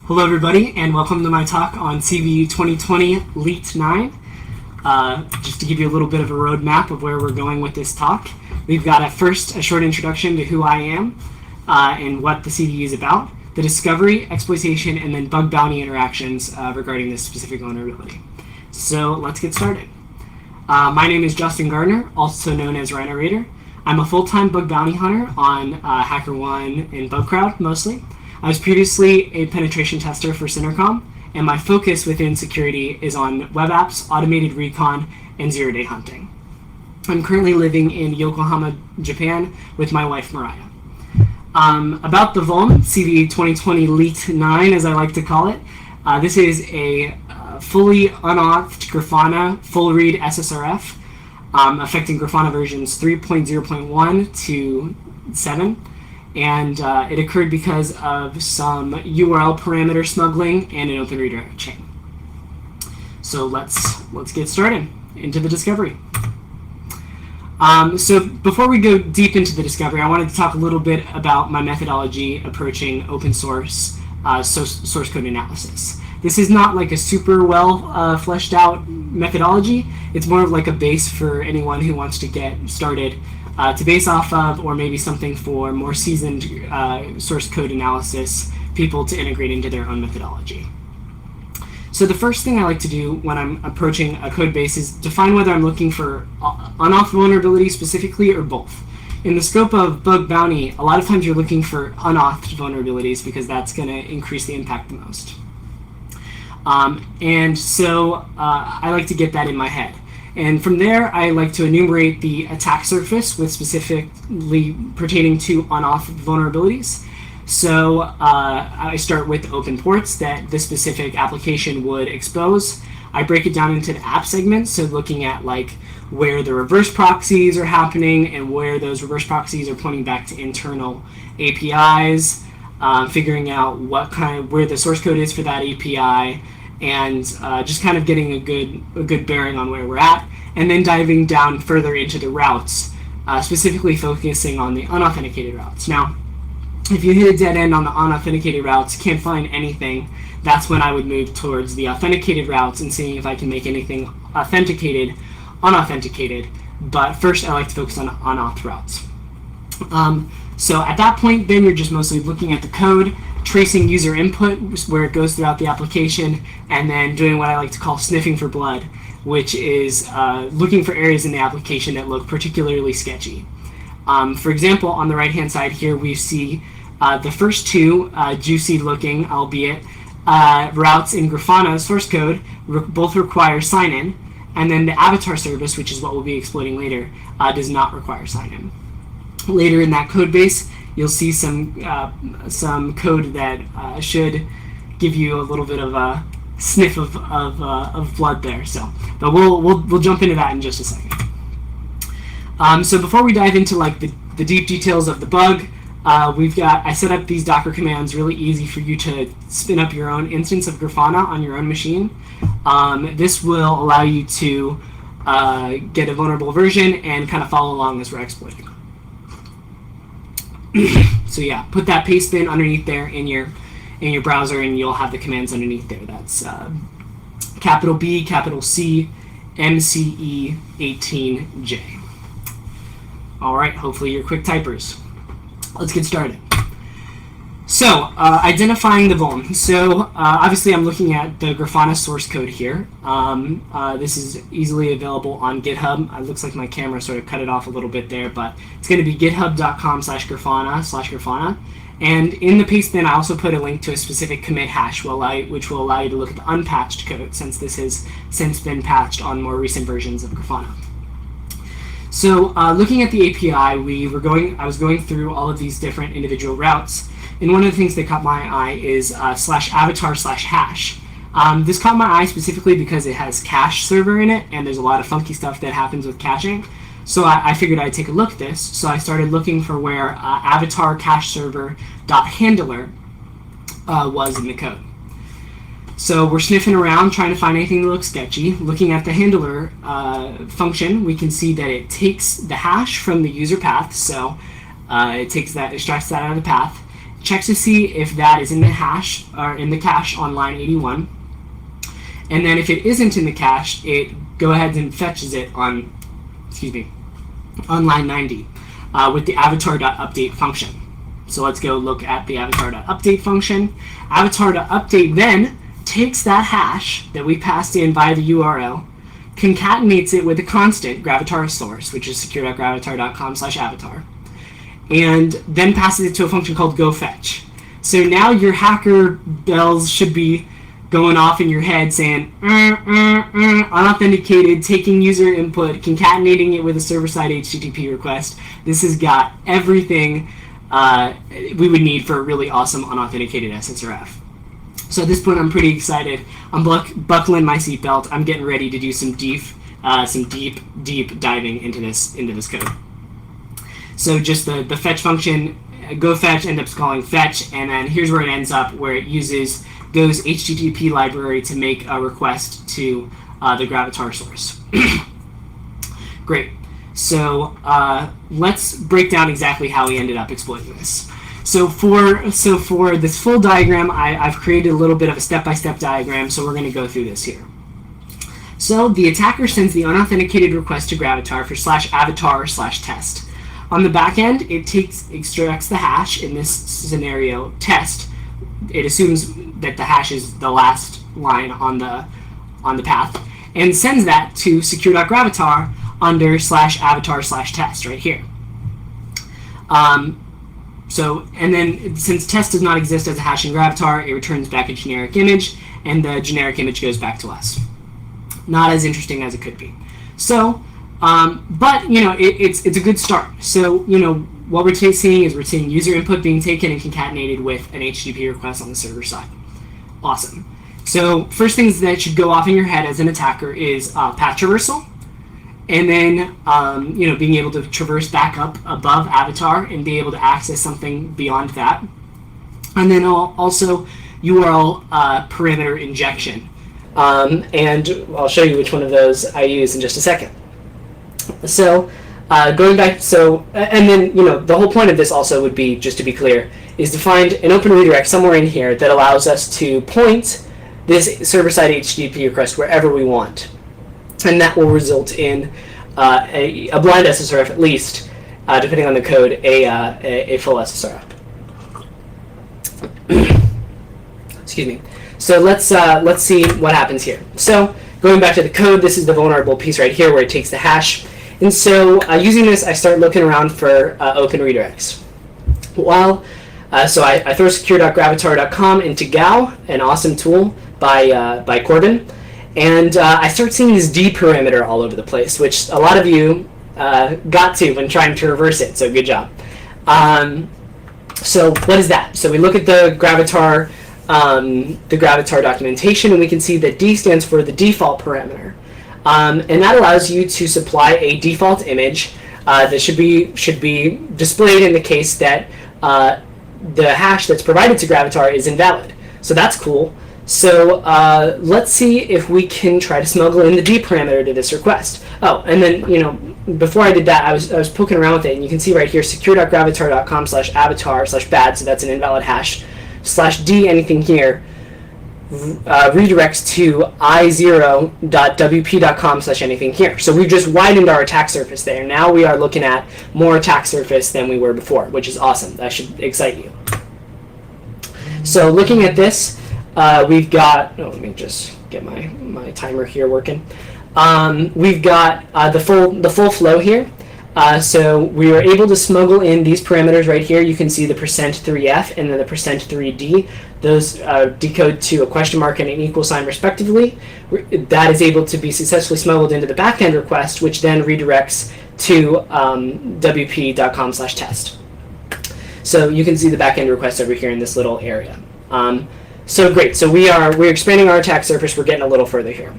Hello everybody, and welcome to my talk on CVE 2020 LEET 9. Just to give you a little bit of a roadmap of where we're going with this talk, we've got a short introduction to who I am and what the CVE is about, the discovery, exploitation, and then bug bounty interactions regarding this specific vulnerability. So let's get started. My name is Justin Gardner, also known as Rhino Raider. I'm a full-time bug bounty hunter on HackerOne and BugCrowd mostly. I was previously a penetration tester for Centercom, and my focus within security is on web apps, automated recon, and zero-day hunting. I'm currently living in Yokohama, Japan, with my wife, Mariah. About the vuln, CVE 2020 LEET 9, as I like to call it. This is a fully unauthed Grafana full-read SSRF, affecting Grafana versions 3.0.1 to 7. And it occurred because of some URL parameter smuggling and an open redirect chain. So let's get started into the discovery. So before we go deep into the discovery, I wanted to talk a little bit about my methodology approaching open source source code analysis. This is not like a super well fleshed out methodology. It's more of like a base for anyone who wants to get started to base off of, or maybe something for more seasoned source code analysis people to integrate into their own methodology. So the first thing I like to do when I'm approaching a code base is define whether I'm looking for unauthed vulnerabilities specifically or both. In the scope of bug bounty, a lot of times you're looking for unauthed vulnerabilities because that's going to increase the impact the most. And so I like to get that in my head. And from there, I like to enumerate the attack surface with specifically pertaining to unauthed vulnerabilities. So I start with open ports that this specific application would expose. I break it down into the app segments, so looking at like where the reverse proxies are happening and where those reverse proxies are pointing back to internal APIs, figuring out where the source code is for that API, and just kind of getting a good bearing on where we're at, and then diving down further into the routes, specifically focusing on the unauthenticated routes. Now, if you hit a dead end on the unauthenticated routes, can't find anything, that's when I would move towards the authenticated routes and seeing if I can make anything authenticated, unauthenticated. But first, I like to focus on unauth routes. So at that point, then you're just mostly looking at the code, tracing user input where it goes throughout the application, and then doing what I like to call sniffing for blood, which is looking for areas in the application that look particularly sketchy. For example, on the right-hand side here, we see the first two juicy looking, albeit, routes in Grafana's source code both require sign-in, and then the avatar service, which is what we'll be exploiting later, does not require sign-in. Later in that code base, you'll see some code that should give you a little bit of a sniff of blood there. So, but we'll jump into that in just a second. So before we dive into like the deep details of the bug, I set up these Docker commands really easy for you to spin up your own instance of Grafana on your own machine. This will allow you to get a vulnerable version and kind of follow along as we're exploiting. So yeah, put that paste bin underneath there in your browser, and you'll have the commands underneath there. That's capital B, capital C, MCE 18J. All right, hopefully you're quick typers. Let's get started. So identifying the vuln. So obviously I'm looking at the Grafana source code here. This is easily available on GitHub. It looks like my camera sort of cut it off a little bit there, but it's going to be github.com/Grafana/Grafana. And in the paste bin, I also put a link to a specific commit hash, which will allow you to look at the unpatched code, since this has since been patched on more recent versions of Grafana. So looking at the API, I was going through all of these different individual routes. And one of the things that caught my eye is /avatar/hash. This caught my eye specifically because it has cache server in it, and there's a lot of funky stuff that happens with caching. So I figured I'd take a look at this. So I started looking for where avatar cache server .handler was in the code. So we're sniffing around trying to find anything that looks sketchy. Looking at the handler function, we can see that it takes the hash from the user path. So it extracts that out of the path, checks to see if that is in the hash or in the cache on line 81, and then if it isn't in the cache, it go ahead and fetches it on line 90 with the avatar.update function. So let's go look at the avatar.update function. Avatar.update then takes that hash that we passed in via the URL, concatenates it with a constant Gravatar source, which is secure.gravatar.com/avatar, and then passes it to a function called goFetch. So now your hacker bells should be going off in your head saying, unauthenticated, taking user input, concatenating it with a server-side HTTP request. This has got everything we would need for a really awesome unauthenticated SSRF. So at this point, I'm pretty excited. I'm buckling my seatbelt. I'm getting ready to do some deep diving into this code. So just the fetch function, goFetch ends up calling fetch, and then here's where it ends up, where it uses Go's HTTP library to make a request to the Gravatar source. Great. So let's break down exactly how we ended up exploiting this. So for this full diagram, I've created a little bit of a step-by-step diagram, so we're going to go through this here. So the attacker sends the unauthenticated request to Gravatar for /avatar/test. On the back end, it extracts the hash, in this scenario, test. It assumes that the hash is the last line on the path, and sends that to secure.gravatar under /avatar/test right here. And then since test does not exist as a hash in Gravatar, it returns back a generic image, and the generic image goes back to us. Not as interesting as it could be. So, but it's a good start. So what we're seeing is user input being taken and concatenated with an HTTP request on the server side. Awesome. So first things that should go off in your head as an attacker is path traversal. And then, being able to traverse back up above Avatar and be able to access something beyond that. And then also URL parameter injection. And I'll show you which one of those I use in just a second. So going back, and then, the whole point of this also would be, just to be clear, is to find an open redirect somewhere in here that allows us to point this server-side HTTP request wherever we want. And that will result in a blind SSRF, at least, depending on the code, a full SSRF. Excuse me. So let's see what happens here. So going back to the code, this is the vulnerable piece right here where it takes the hash. And so using this, I start looking around for open redirects. So I throw secure.gravatar.com into GAO, an awesome tool by Corbin. And I start seeing this D parameter all over the place, which a lot of you got to when trying to reverse it, so good job. So what is that? So we look at the Gravatar documentation, and we can see that D stands for the default parameter. And that allows you to supply a default image that should be displayed in the case that the hash that's provided to Gravatar is invalid. So that's cool. So let's see if we can try to smuggle in the D parameter to this request. Oh, and then, before I did that, I was poking around with it, and you can see right here, secure.gravatar.com/avatar/bad, so that's an invalid hash, /D anything here, redirects to i0.wp.com/anything here. So we've just widened our attack surface there. Now we are looking at more attack surface than we were before, which is awesome. That should excite you. So looking at this, we've got, let me just get my timer here working. We've got the full flow here. So we were able to smuggle in these parameters right here. You can see the %3f and then the %3d. Those decode to a question mark and an equal sign respectively. That is able to be successfully smuggled into the backend request, which then redirects to wp.com/test. So you can see the backend request over here in this little area. So great. So we're expanding our attack surface. We're getting a little further here.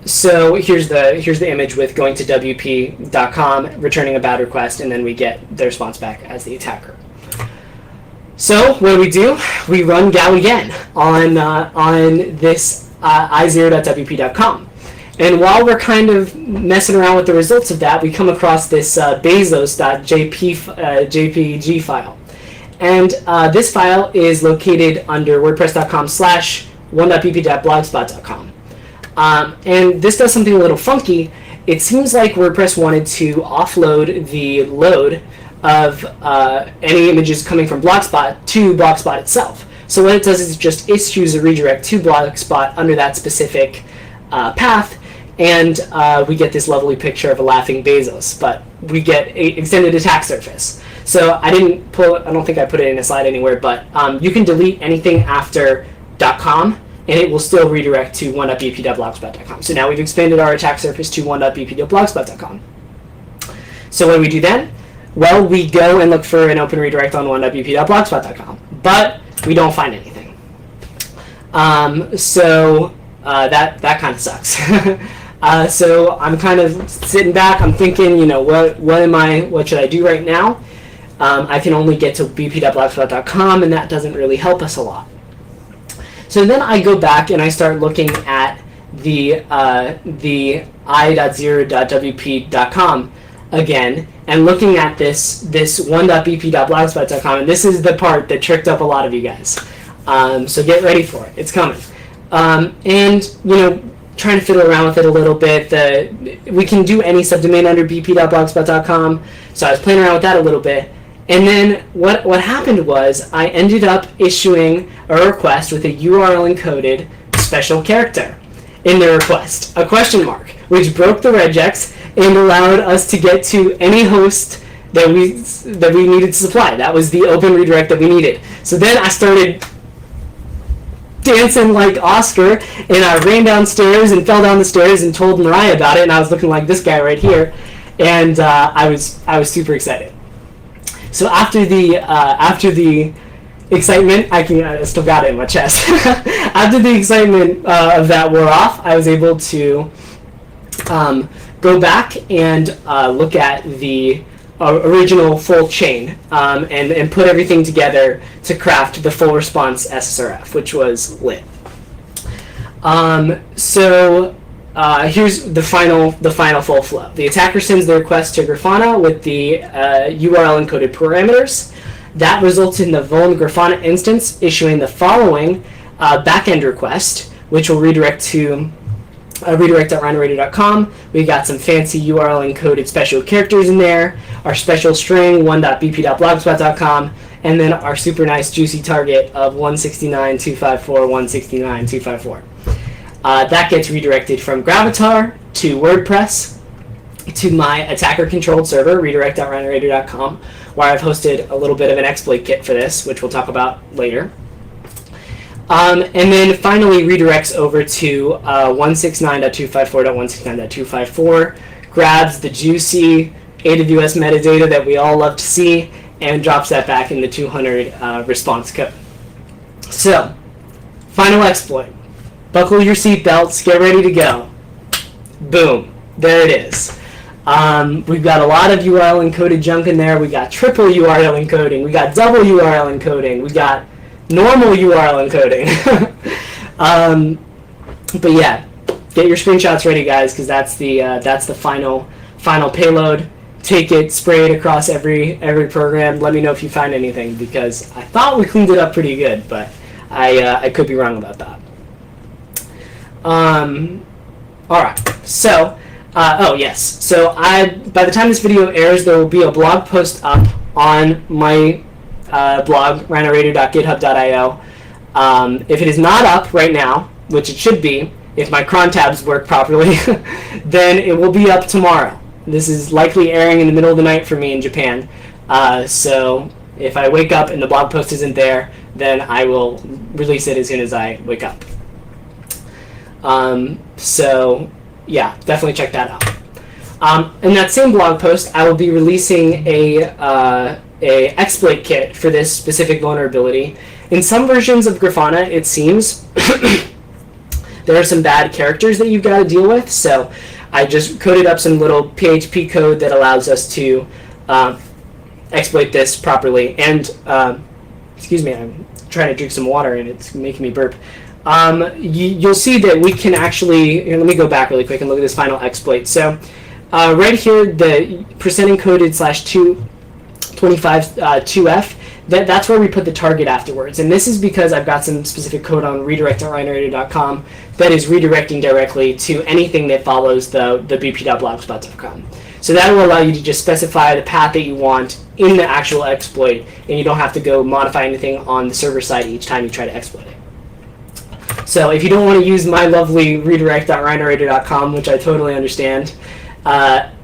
So here's the image with going to wp.com, returning a bad request, and then we get the response back as the attacker. So what do? We run gal again on this i0.wp.com. And while we're kind of messing around with the results of that, we come across this bezos.jpg file. And this file is located under wordpress.com/one.bp.blogspot.com. And this does something a little funky. It seems like WordPress wanted to offload the load of any images coming from Blogspot to Blogspot itself. So what it does is it just issues a redirect to Blogspot under that specific path, and we get this lovely picture of a laughing Bezos, but we get an extended attack surface. So I don't think I put it in a slide anywhere, but you can delete anything after .com, and it will still redirect to one.bp.blogspot.com. So now we've expanded our attack surface to one.bp.blogspot.com. So what do we do then? Well, we go and look for an open redirect on one.bp.blogspot.com, but we don't find anything. So that kind of sucks. So I'm kind of sitting back. I'm thinking, what should I do right now? I can only get to bp.blogspot.com, and that doesn't really help us a lot. So then I go back and I start looking at the i.0.wp.com again, and looking at this 1.bp.blogspot.com, and this is the part that tricked up a lot of you guys. So get ready for it. It's coming. And trying to fiddle around with it a little bit. We can do any subdomain under bp.blogspot.com, so I was playing around with that a little bit. And then what happened was I ended up issuing a request with a URL encoded special character in the request, a question mark, which broke the regex and allowed us to get to any host that we needed to supply. That was the open redirect that we needed. So then I started dancing like Oscar, and I ran downstairs and fell down the stairs and told Mariah about it, and I was looking like this guy right here, and I was super excited. So after the excitement, I still got it in my chest. After the excitement of that wore off, I was able to go back and look at the original full chain and put everything together to craft the full response SSRF, which was lit. So here's the final full flow. The attacker sends the request to Grafana with the URL encoded parameters. That results in the vuln Grafana instance issuing the following backend request, which will redirect to redirect.rhineradio.com. We got some fancy URL encoded special characters in there, our special string 1.bp.blogspot.com, and then our super nice juicy target of 169.254, 169.254. That gets redirected from Gravatar to WordPress to my attacker-controlled server, redirect.rhineradio.com, where I've hosted a little bit of an exploit kit for this, which we'll talk about later. And then finally redirects over to 169.254.169.254, grabs the juicy AWS metadata that we all love to see, and drops that back in the 200 response code. So, final exploit. Buckle your seatbelts, get ready to go. Boom, there it is. We've got a lot of URL encoded junk in there. We got triple URL encoding. We got double URL encoding. We got normal URL encoding. But yeah, get your screenshots ready, guys, because that's the final payload. Take it, spray it across every program. Let me know if you find anything, because I thought we cleaned it up pretty good, but I could be wrong about that. All right, so. Oh yes. So by the time this video airs, there will be a blog post up on my blog, rhineradio.github.io. If it is not up right now, which it should be, if my cron tabs work properly, then it will be up tomorrow. This is likely airing in the middle of the night for me in Japan. So if I wake up and the blog post isn't there, then I will release it as soon as I wake up. So yeah, definitely check that out. In that same blog post, I will be releasing a exploit kit for this specific vulnerability. In some versions of Grafana, it seems there are some bad characters that you've got to deal with, so I just coded up some little PHP code that allows us to exploit this properly. And excuse me, I'm trying to drink some water and it's making me burp. You'll see that we can actually, here, let me go back really quick and look at this final exploit. So right here, the percent encoded /225 2F, that's where we put the target afterwards. And this is because I've got some specific code on redirect.rhinoradiо.com that is redirecting directly to anything that follows the bp.blogspot.com. So that will allow you to just specify the path that you want in the actual exploit, and you don't have to go modify anything on the server side each time you try to exploit it. So if you don't want to use my lovely redirect.rhinoradiо.com, which I totally understand,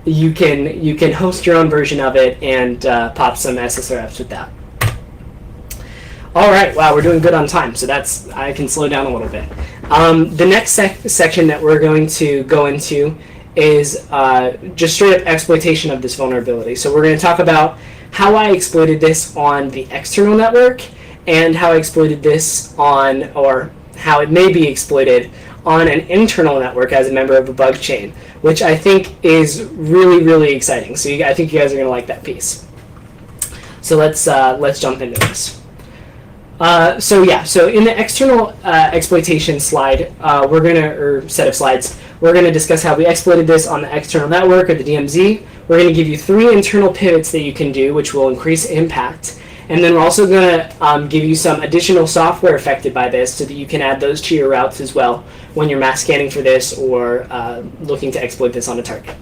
you can host your own version of it and pop some SSRFs with that. All right, wow, we're doing good on time, so I can slow down a little bit. The next section that we're going to go into is just straight up exploitation of this vulnerability. So we're going to talk about how I exploited this on the external network and how I exploited this on, or how it may be exploited on an internal network as a member of a bug chain, which I think is really, really exciting. So I think you guys are going to like that piece. So let's jump into this. So in the external exploitation slide, set of slides, we're going to discuss how we exploited this on the external network or the DMZ. We're going to give you 3 internal pivots that you can do, which will increase impact. And then we're also going to give you some additional software affected by this so that you can add those to your routes as well when you're mass scanning for this or looking to exploit this on a target.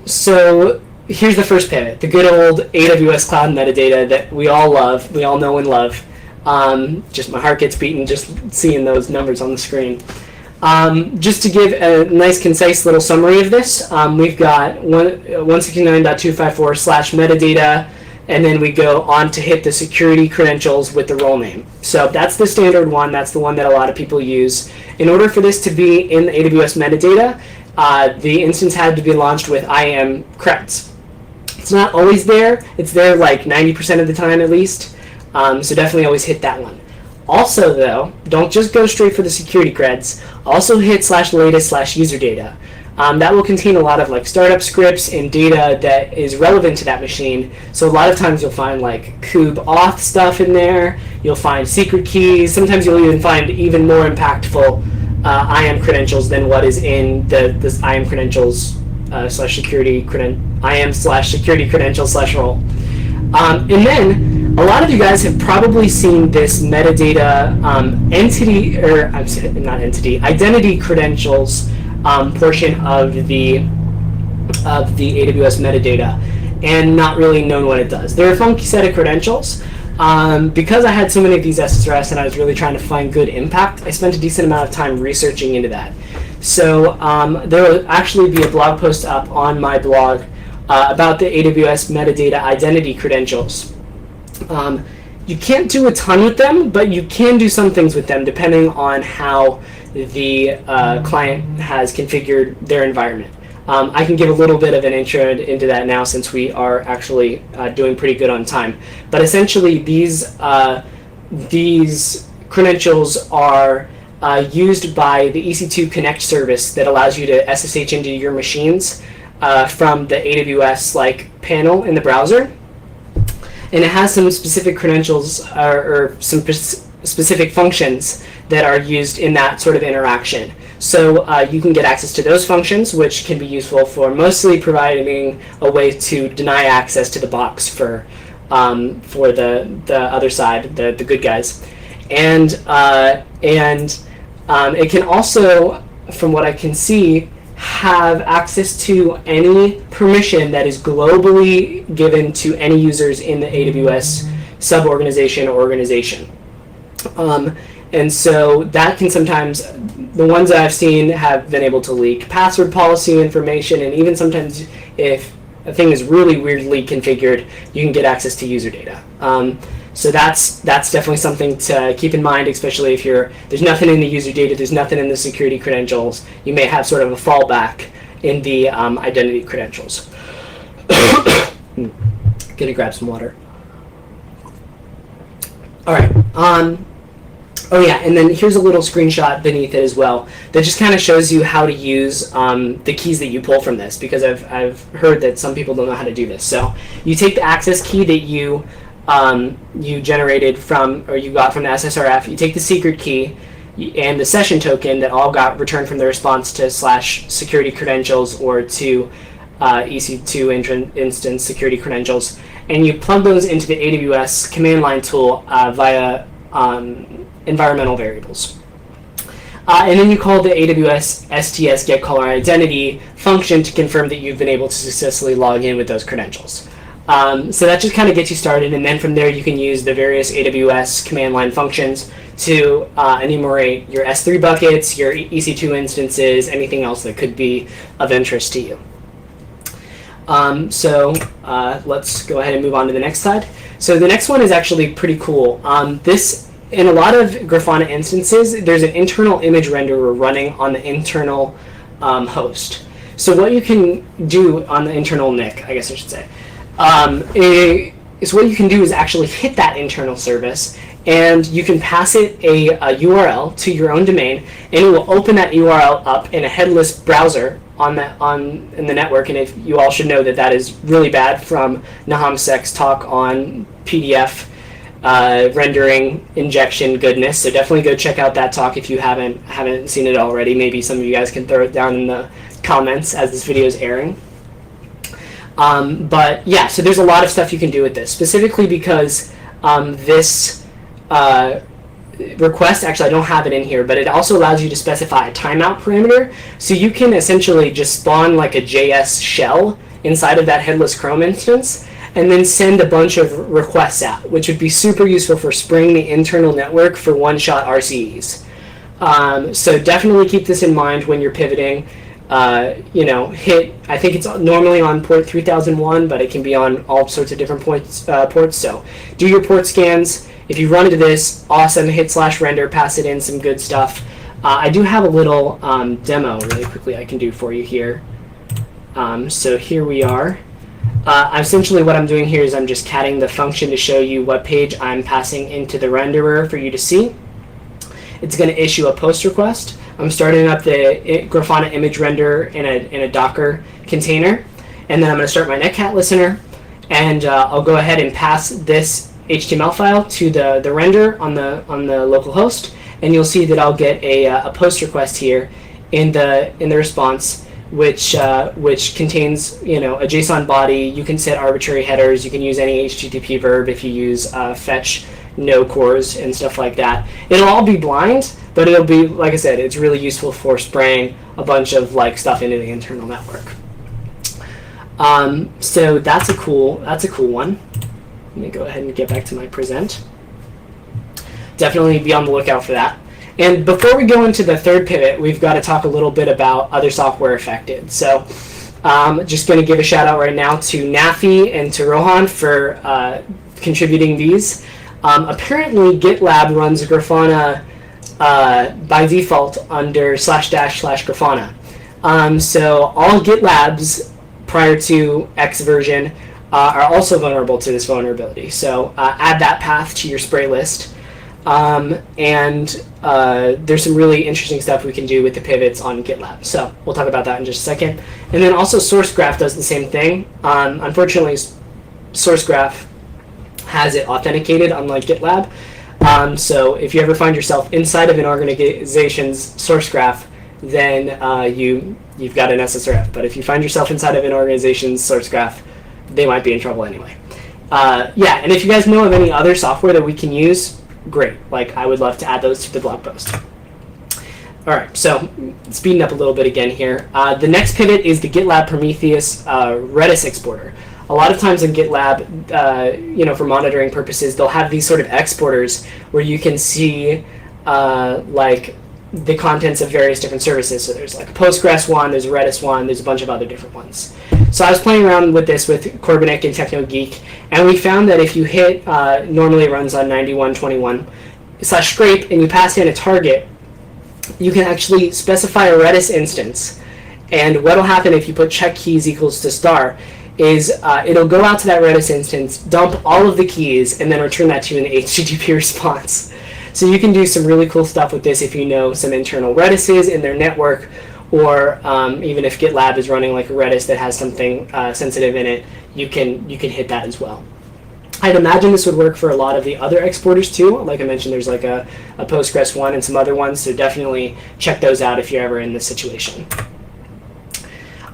So here's the first pivot, the good old AWS cloud metadata that we all love, we all know and love. Just my heart gets beaten just seeing those numbers on the screen. Just to give a nice concise little summary of this, we've got 169.254/metadata, and then we go on to hit the security credentials with the role name. So that's the standard one, that's the one that a lot of people use. In order for this to be in the AWS metadata, the instance had to be launched with IAM creds. It's not always there, it's there like 90% of the time at least, so definitely always hit that one. Also though, don't just go straight for the security creds, also hit /latest/user data. That will contain a lot of like startup scripts and data that is relevant to that machine. So a lot of times you'll find like kube auth stuff in there, you'll find secret keys, sometimes you'll even find even more impactful IAM credentials than what is in this IAM credentials /security IAM/security credentials/role. And then a lot of you guys have probably seen this metadata identity credentials portion of the AWS metadata and not really known what it does. They're a funky set of credentials. Because I had so many of these SSRFs and I was really trying to find good impact, I spent a decent amount of time researching into that. So there will actually be a blog post up on my blog about the AWS metadata identity credentials. You can't do a ton with them, but you can do some things with them depending on how the client has configured their environment. I can give a little bit of an intro into that now since we are actually doing pretty good on time. But essentially these credentials are used by the EC2 Connect service that allows you to SSH into your machines from the AWS panel in the browser. And it has some specific credentials or some specific functions that are used in that sort of interaction. So you can get access to those functions, which can be useful for mostly providing a way to deny access to the box for the other side, the good guys. And it can also, from what I can see, have access to any permission that is globally given to any users in the AWS sub-organization or organization. And so that can sometimes, the ones that I've seen have been able to leak password policy information, and even sometimes if a thing is really weirdly configured, you can get access to user data. So that's definitely something to keep in mind, especially if there's nothing in the user data, there's nothing in the security credentials. You may have sort of a fallback in the identity credentials. Gonna grab some water. All right. Oh yeah, and then here's a little screenshot beneath it as well that just kind of shows you how to use the keys that you pull from this, because I've heard that some people don't know how to do this. So you take the access key that you you generated from, or you got from the SSRF. You take the secret key and the session token that all got returned from the response to /security credentials or to EC2 instance security credentials, and you plug those into the AWS command line tool via environmental variables. And then you call the AWS STS getCallerIdentity function to confirm that you've been able to successfully log in with those credentials. So that just kind of gets you started, and then from there you can use the various AWS command line functions to enumerate your S3 buckets, your EC2 instances, anything else that could be of interest to you. Let's go ahead and move on to the next slide. So the next one is actually pretty cool. In a lot of Grafana instances, there's an internal image renderer running on the internal host. So what you can do on the internal NIC, I guess I should say, is what you can do is actually hit that internal service, and you can pass it a URL to your own domain, and it will open that URL up in a headless browser in the network. And if you all should know that is really bad from Nahum Sek's talk on PDF rendering injection goodness. So definitely go check out that talk if you haven't seen it already. Maybe some of you guys can throw it down in the comments as this video is airing. But yeah, so there's a lot of stuff you can do with this, specifically because this request, actually I don't have it in here, but it also allows you to specify a timeout parameter. So you can essentially just spawn like a JS shell inside of that headless Chrome instance, and then send a bunch of requests out, which would be super useful for spraying the internal network for one-shot RCEs. So definitely keep this in mind when you're pivoting. I think it's normally on port 3001, but it can be on all sorts of different ports. So do your port scans. If you run into this, awesome, hit /render, pass it in, some good stuff. I do have a little demo really quickly I can do for you here. So here we are. Essentially what I'm doing here is I'm just catting the function to show you what page I'm passing into the renderer for you to see. It's going to issue a post request. I'm starting up the Grafana image renderer in a Docker container, and then I'm going to start my netcat listener, and I'll go ahead and pass this HTML file to the render on the local host, and you'll see that I'll get a post request here in the response, which contains a JSON body. You can set arbitrary headers. You can use any HTTP verb if you use fetch no cores and stuff like that. It'll all be blind, but it'll be, like I said, it's really useful for spraying a bunch of stuff into the internal network. So that's a cool one. Let me go ahead and get back to my present. Definitely be on the lookout for that. And before we go into the third pivot, we've got to talk a little bit about other software affected. So just going to give a shout out right now to Nafi and to Rohan for contributing these. Apparently GitLab runs Grafana by default under //Grafana. So all GitLabs prior to X version are also vulnerable to this vulnerability. So add that path to your spray list. There's some really interesting stuff we can do with the pivots on GitLab. So we'll talk about that in just a second. And then also SourceGraph does the same thing. Unfortunately, SourceGraph has it authenticated, unlike GitLab. So if you ever find yourself inside of an organization's SourceGraph, then you've got an SSRF. But if you find yourself inside of an organization's SourceGraph, they might be in trouble anyway. Yeah, and if you guys know of any other software that we can use, great. I would love to add those to the blog post. All right, so speeding up a little bit again here. The next pivot is the GitLab Prometheus Redis exporter. A lot of times in GitLab, for monitoring purposes, they'll have these sort of exporters where you can see the contents of various different services. So there's a Postgres one, there's a Redis one, there's a bunch of other different ones. So I was playing around with this with Corbinek and TechnoGeek, and we found that if you hit, normally it runs on 91.21/scrape, and you pass in a target, you can actually specify a Redis instance. And what'll happen if you put check keys equals to star is it'll go out to that Redis instance, dump all of the keys, and then return that to you in the HTTP response. So you can do some really cool stuff with this if you know some internal Redises in their network, or even if GitLab is running a Redis that has something sensitive in it, you can hit that as well. I'd imagine this would work for a lot of the other exporters too. Like I mentioned, there's like a Postgres one and some other ones, so definitely check those out if you're ever in this situation.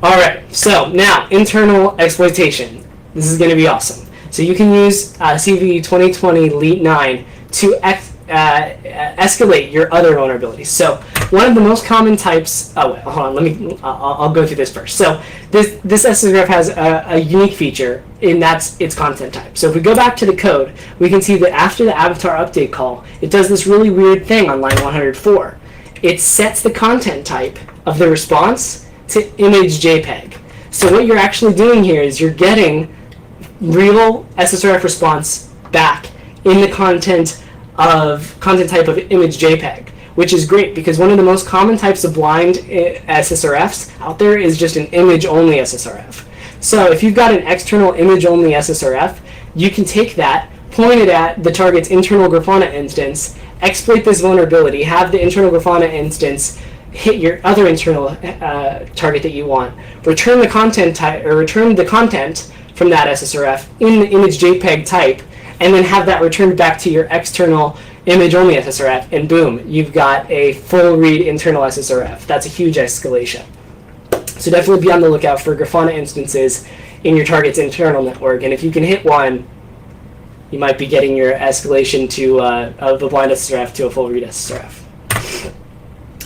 All right, so now internal exploitation. This is going to be awesome. So you can use CVE 2020 Elite 9 to escalate your other vulnerabilities. So one of the most common types. Oh, wait, hold on. I'll go through this first. So this SSRF has a unique feature, and that's its content type. So if we go back to the code, we can see that after the avatar update call, it does this really weird thing on line 104. It sets the content type of the response to image JPEG. So what you're actually doing here is you're getting real SSRF response back in the content type of image JPEG, which is great because one of the most common types of blind SSRFs out there is just an image-only SSRF. So if you've got an external image-only SSRF, you can take that, point it at the target's internal Grafana instance, exploit this vulnerability, have the internal Grafana instance hit your other internal target that you want, return the content type or return the content from that SSRF in the image JPEG type, and then have that returned back to your external image-only SSRF, and boom, you've got a full read internal SSRF. That's a huge escalation. So definitely be on the lookout for Grafana instances in your target's internal network, and if you can hit one, you might be getting your escalation to of a blind SSRF to a full read SSRF.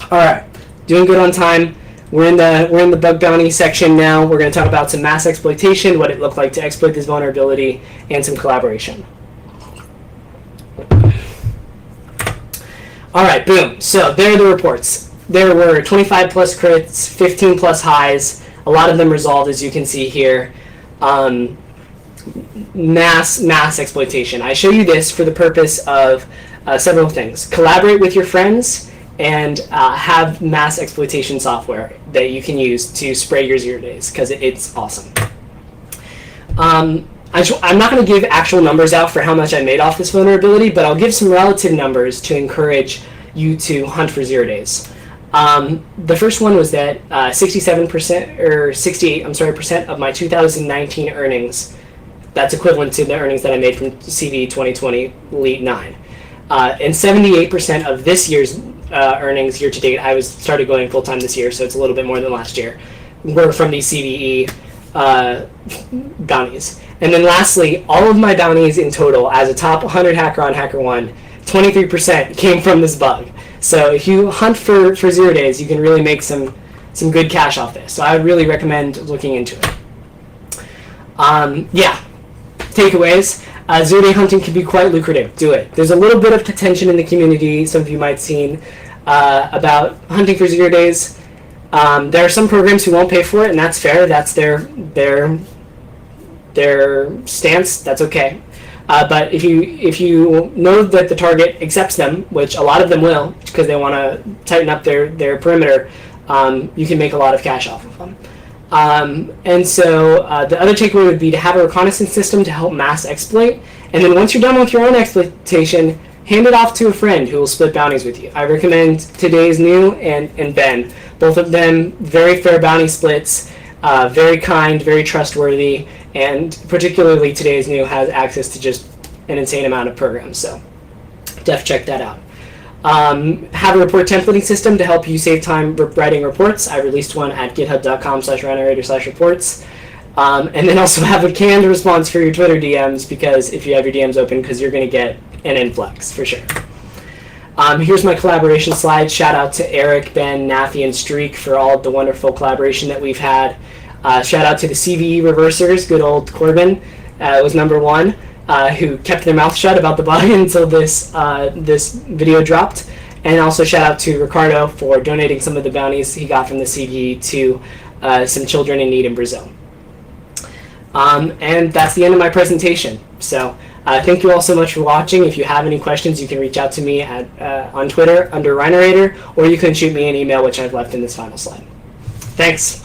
All right, doing good on time. We're in the bug bounty section now. We're going to talk about some mass exploitation, what it looked like to exploit this vulnerability, and some collaboration. All right, boom. So there are the reports. There were 25 plus crits, 15 plus highs. A lot of them resolved, as you can see here. Mass exploitation. I show you this for the purpose of several things. Collaborate with your friends and have mass exploitation software that you can use to spray your 0 days, because it's awesome. I'm not going to give actual numbers out for how much I made off this vulnerability, but I'll give some relative numbers to encourage you to hunt for 0 days. The first one was that 67% or 68% of my 2019 earnings, that's equivalent to the earnings that I made from CVE 2020 Elite 9. And 78% of this year's earnings year to date, I started going full time this year, so it's a little bit more than last year, were from these CVE bounties. And then lastly, all of my bounties in total, as a top 100 hacker on HackerOne, 23% came from this bug. So if you hunt for 0 days, you can really make some good cash off this. So I would really recommend looking into it. Yeah, takeaways. 0 day hunting can be quite lucrative. Do it. There's a little bit of tension in the community, some of you might have seen, about hunting for 0 days. There are some programs who won't pay for it, and that's fair. That's their stance. That's okay. But if you know that the target accepts them, which a lot of them will, because they want to tighten up their perimeter, you can make a lot of cash off of them. And so the other takeaway would be to have a reconnaissance system to help mass exploit, and then once you're done with your own exploitation, hand it off to a friend who will split bounties with you. I recommend Today's New and Ben. Both of them very fair bounty splits, very kind, very trustworthy, and particularly Today's New has access to just an insane amount of programs, so check that out. Have a report templating system to help you save time writing reports. I released one at github.com/rhinerator/reports. And then also have a canned response for your Twitter DMs, because if you have your DMs open, because you're going to get an influx for sure. Here's my collaboration slide. Shout out to Eric, Ben, Nafi, and Streak for all of the wonderful collaboration that we've had. Shout out to the CVE reversers. Good old Corbin was number one, who kept their mouth shut about the bug until this video dropped. And also shout out to Ricardo for donating some of the bounties he got from the CVE to some children in need in Brazil. And that's the end of my presentation. So thank you all so much for watching. If you have any questions, you can reach out to me on Twitter under Rhinerator, or you can shoot me an email, which I've left in this final slide. Thanks.